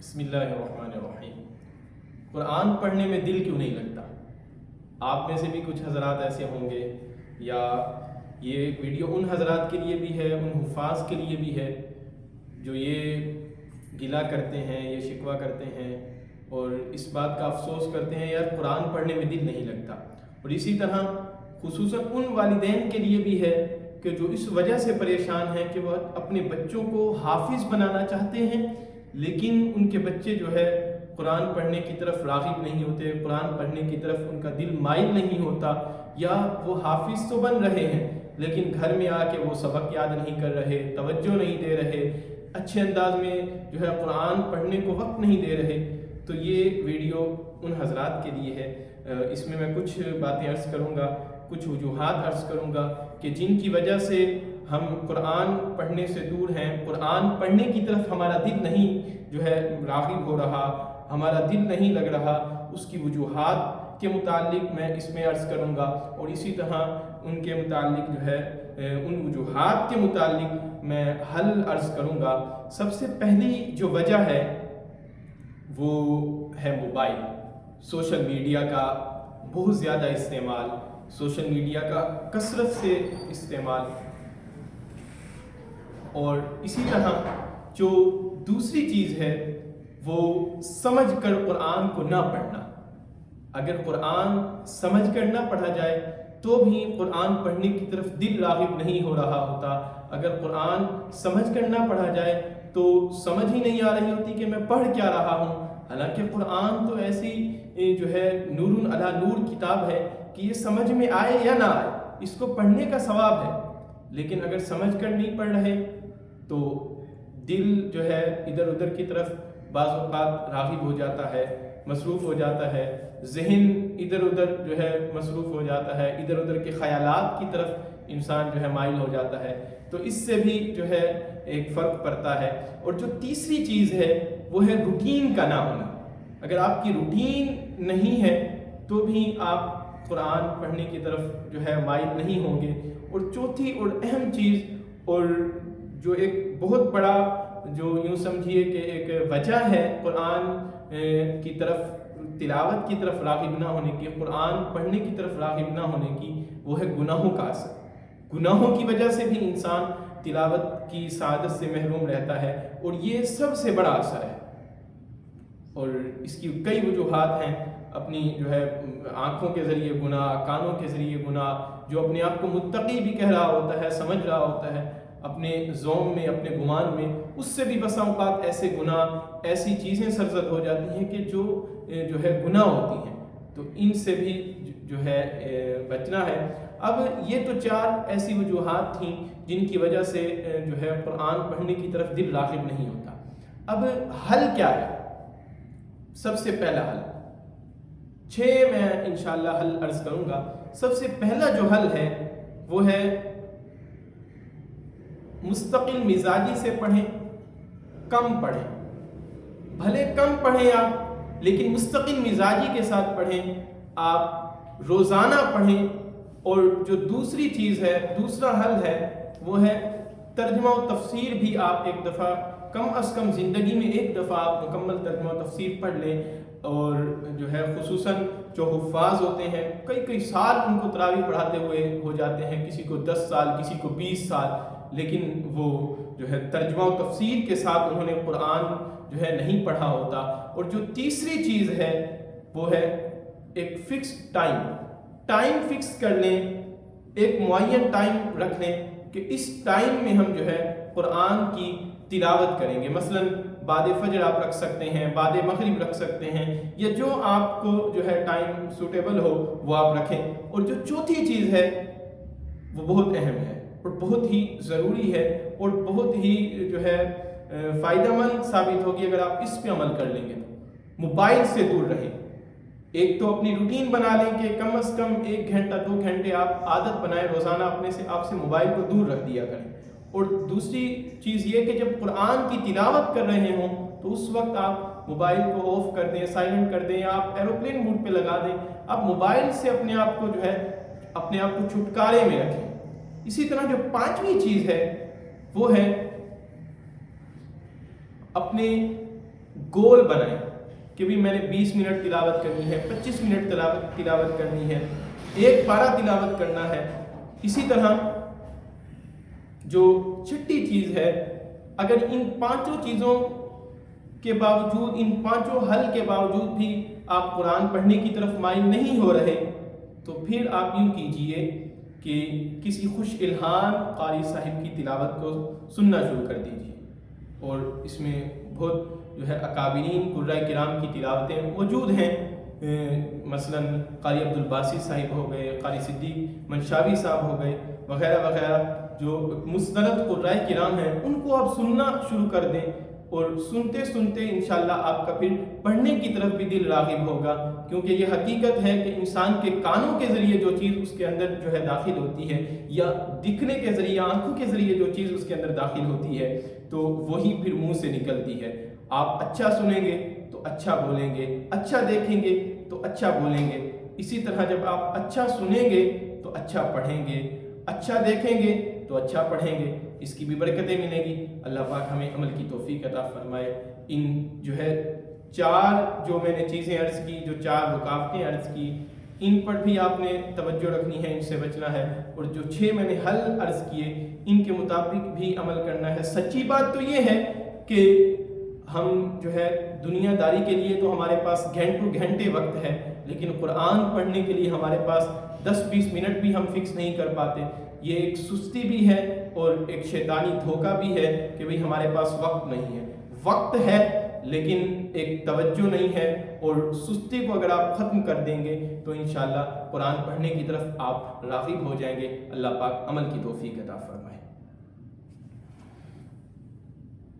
بسم اللہ الرحمن الرحیم۔ قرآن پڑھنے میں دل کیوں نہیں لگتا؟ آپ میں سے بھی کچھ حضرات ایسے ہوں گے، یا یہ ویڈیو ان حضرات کے لیے بھی ہے، ان حفاظ کے لیے بھی ہے جو یہ گلہ کرتے ہیں، یہ شکوہ کرتے ہیں اور اس بات کا افسوس کرتے ہیں یار قرآن پڑھنے میں دل نہیں لگتا۔ اور اسی طرح خصوصاً ان والدین کے لیے بھی ہے کہ جو اس وجہ سے پریشان ہیں کہ وہ اپنے بچوں کو حافظ بنانا چاہتے ہیں، لیکن ان کے بچے جو ہے قرآن پڑھنے کی طرف راغب نہیں ہوتے، قرآن پڑھنے کی طرف ان کا دل مائل نہیں ہوتا، یا وہ حافظ تو بن رہے ہیں لیکن گھر میں آ کے وہ سبق یاد نہیں کر رہے، توجہ نہیں دے رہے، اچھے انداز میں جو ہے قرآن پڑھنے کو وقت نہیں دے رہے۔ تو یہ ویڈیو ان حضرات کے لیے ہے۔ اس میں کچھ باتیں عرض کروں گا، کچھ وجوہات عرض کروں گا کہ جن کی وجہ سے ہم قرآن پڑھنے سے دور ہیں، قرآن پڑھنے کی طرف ہمارا دل نہیں جو ہے راغب ہو رہا، ہمارا دل نہیں لگ رہا، اس کی وجوہات کے متعلق میں اس میں عرض کروں گا، اور اسی طرح ان کے متعلق جو ہے ان وجوہات کے متعلق میں حل عرض کروں گا۔ سب سے پہلی جو وجہ ہے وہ ہے موبائل، سوشل میڈیا کا بہت زیادہ استعمال، سوشل میڈیا کا کثرت سے استعمال، اور اسی طرح جو دوسری چیز ہے وہ سمجھ کر قرآن کو نہ پڑھنا۔ اگر قرآن سمجھ کر نہ پڑھا جائے تو بھی قرآن پڑھنے کی طرف دل راغب نہیں ہو رہا ہوتا۔ اگر قرآن سمجھ کر نہ پڑھا جائے تو سمجھ ہی نہیں آ رہی ہوتی کہ میں پڑھ کیا رہا ہوں، حالانکہ قرآن تو ایسی جو ہے نور علی نور کتاب ہے کہ یہ سمجھ میں آئے یا نہ آئے اس کو پڑھنے کا ثواب ہے، لیکن اگر سمجھ کر نہیں پڑھ رہے تو دل جو ہے ادھر ادھر کی طرف بعض اوقات راغب ہو جاتا ہے، مصروف ہو جاتا ہے، ذہن ادھر ادھر جو ہے مصروف ہو جاتا ہے، ادھر ادھر کے خیالات کی طرف انسان جو ہے مائل ہو جاتا ہے، تو اس سے بھی جو ہے ایک فرق پڑتا ہے۔ اور جو تیسری چیز ہے وہ ہے روٹین کا نہ ہونا۔ اگر آپ کی روٹین نہیں ہے تو بھی آپ قرآن پڑھنے کی طرف جو ہے مائل نہیں ہوں گے۔ اور چوتھی اور اہم چیز، اور جو ایک بہت بڑا جو یوں سمجھیے کہ ایک وجہ ہے قرآن کی طرف تلاوت کی طرف راغب نہ ہونے کی، قرآن پڑھنے کی طرف راغب نہ ہونے کی، وہ ہے گناہوں کا اثر۔ گناہوں کی وجہ سے بھی انسان تلاوت کی سعادت سے محروم رہتا ہے، اور یہ سب سے بڑا اثر ہے، اور اس کی کئی وجوہات ہیں۔ اپنی جو ہے آنکھوں کے ذریعے گناہ، کانوں کے ذریعے گناہ، جو اپنے آپ کو متقی بھی کہہ رہا ہوتا ہے، سمجھ رہا ہوتا ہے، اپنے ذوم میں، اپنے گمان میں، اس سے بھی بسا اوقات ایسے گناہ، ایسی چیزیں سرزد ہو جاتی ہیں کہ جو ہے گناہ ہوتی ہیں، تو ان سے بھی جو ہے بچنا ہے۔ اب یہ تو چار ایسی وجوہات تھیں جن کی وجہ سے جو ہے قرآن پڑھنے کی طرف دل راغب نہیں ہوتا۔ اب حل کیا ہے؟ سب سے پہلا حل 6 میں انشاءاللہ حل عرض کروں گا۔ سب سے پہلا جو حل ہے وہ ہے مستقل مزاجی سے پڑھیں، کم پڑھیں، بھلے کم پڑھیں آپ، لیکن مستقل مزاجی کے ساتھ پڑھیں، آپ روزانہ پڑھیں۔ اور جو دوسری چیز ہے، دوسرا حل ہے وہ ہے ترجمہ و تفسیر بھی آپ ایک دفعہ، کم از کم زندگی میں ایک دفعہ آپ مکمل ترجمہ و تفسیر پڑھ لیں۔ اور جو ہے خصوصاً جو حفاظ ہوتے ہیں، کئی سال ان کو تراویح پڑھاتے ہوئے ہو جاتے ہیں، کسی کو 10 سال، کسی کو 20 سال، لیکن وہ جو ہے ترجمہ و تفسیر کے ساتھ انہوں نے قرآن جو ہے نہیں پڑھا ہوتا۔ اور جو تیسری چیز ہے وہ ہے ایک فکس ٹائم فکس کر لیں، ایک معین ٹائم رکھ لیں کہ اس ٹائم میں ہم جو ہے قرآن کی تلاوت کریں گے۔ مثلا بعد فجر آپ رکھ سکتے ہیں، بعد مغرب رکھ سکتے ہیں، یا جو آپ کو جو ہے ٹائم سوٹیبل ہو وہ آپ رکھیں۔ اور جو چوتھی چیز ہے وہ بہت اہم ہے اور بہت ہی ضروری ہے اور بہت ہی جو ہے فائدہ مند ثابت ہوگی اگر آپ اس پہ عمل کر لیں گے تو موبائل سے دور رہیں۔ ایک تو اپنی روٹین بنا لیں کہ کم از کم 1 گھنٹہ 2 گھنٹے آپ عادت بنائیں روزانہ آپ سے موبائل کو دور رکھ دیا کریں۔ اور دوسری چیز یہ کہ جب قرآن کی تلاوت کر رہے ہوں تو اس وقت آپ موبائل کو آف کر دیں، سائلنٹ کر دیں، یا آپ ایروپلین موڈ پہ لگا دیں۔ آپ موبائل سے اپنے آپ کو جو ہے اپنے آپ کو چھٹکارے میں رکھیں۔ اسی طرح جو 5ویں چیز ہے وہ ہے اپنے گول بنائیں کہ بھی میں نے 20 منٹ تلاوت کرنی ہے، 25 منٹ تلاوت کرنی ہے، ایک پارہ تلاوت کرنا ہے۔ اسی طرح جو چھٹی چیز ہے، اگر ان پانچوں چیزوں کے باوجود، ان پانچوں حل کے باوجود بھی آپ قرآن پڑھنے کی طرف مائل نہیں ہو رہے، تو پھر آپ یوں کیجئے کہ کسی خوش الہام قاری صاحب کی تلاوت کو سننا شروع کر دیجئے، اور اس میں بہت جو ہے اکابرین قرۂ کرام کی تلاوتیں موجود ہیں، مثلا قاری عبدالباسط صاحب ہو گئے، قاری صدیق منشاوی صاحب ہو گئے، وغیرہ وغیرہ جو مستند قرۂ کرام ہیں، ان کو آپ سننا شروع کر دیں، اور سنتے سنتے انشاءاللہ آپ کا پھر پڑھنے کی طرف بھی دل راغب ہوگا، کیونکہ یہ حقیقت ہے کہ انسان کے کانوں کے ذریعے جو چیز اس کے اندر جو ہے داخل ہوتی ہے، یا دکھنے کے ذریعے، آنکھوں کے ذریعے جو چیز اس کے اندر داخل ہوتی ہے، تو وہی پھر منہ سے نکلتی ہے۔ آپ اچھا سنیں گے تو اچھا بولیں گے، اچھا دیکھیں گے تو اچھا بولیں گے۔ اسی طرح جب آپ اچھا سنیں گے تو اچھا پڑھیں گے، اچھا دیکھیں گے تو اچھا پڑھیں گے، اس کی بھی برکتیں ملیں گی۔ اللہ پاک ہمیں عمل کی توفیق عطا فرمائے۔ ان جو ہے چار جو میں نے چیزیں عرض کی، جو چار رکاوٹیں عرض کی، ان پر بھی آپ نے توجہ رکھنی ہے، ان سے بچنا ہے، اور جو 6 میں نے حل عرض کیے ان کے مطابق بھی عمل کرنا ہے۔ سچی بات تو یہ ہے کہ ہم جو ہے دنیا داری کے لیے تو ہمارے پاس گھنٹوں گھنٹے وقت ہے، لیکن قرآن پڑھنے کے لیے ہمارے پاس 10-20 منٹ بھی ہم فکس نہیں کر پاتے۔ یہ ایک سستی بھی ہے اور ایک شیطانی دھوکہ بھی ہے کہ بھئی ہمارے پاس وقت نہیں ہے۔ وقت ہے لیکن ایک توجہ نہیں ہے، اور سستی کو اگر آپ ختم کر دیں گے تو انشاءاللہ قرآن پڑھنے کی طرف آپ راغب ہو جائیں گے۔ اللہ پاک عمل کی توفیق عطا فرمائے۔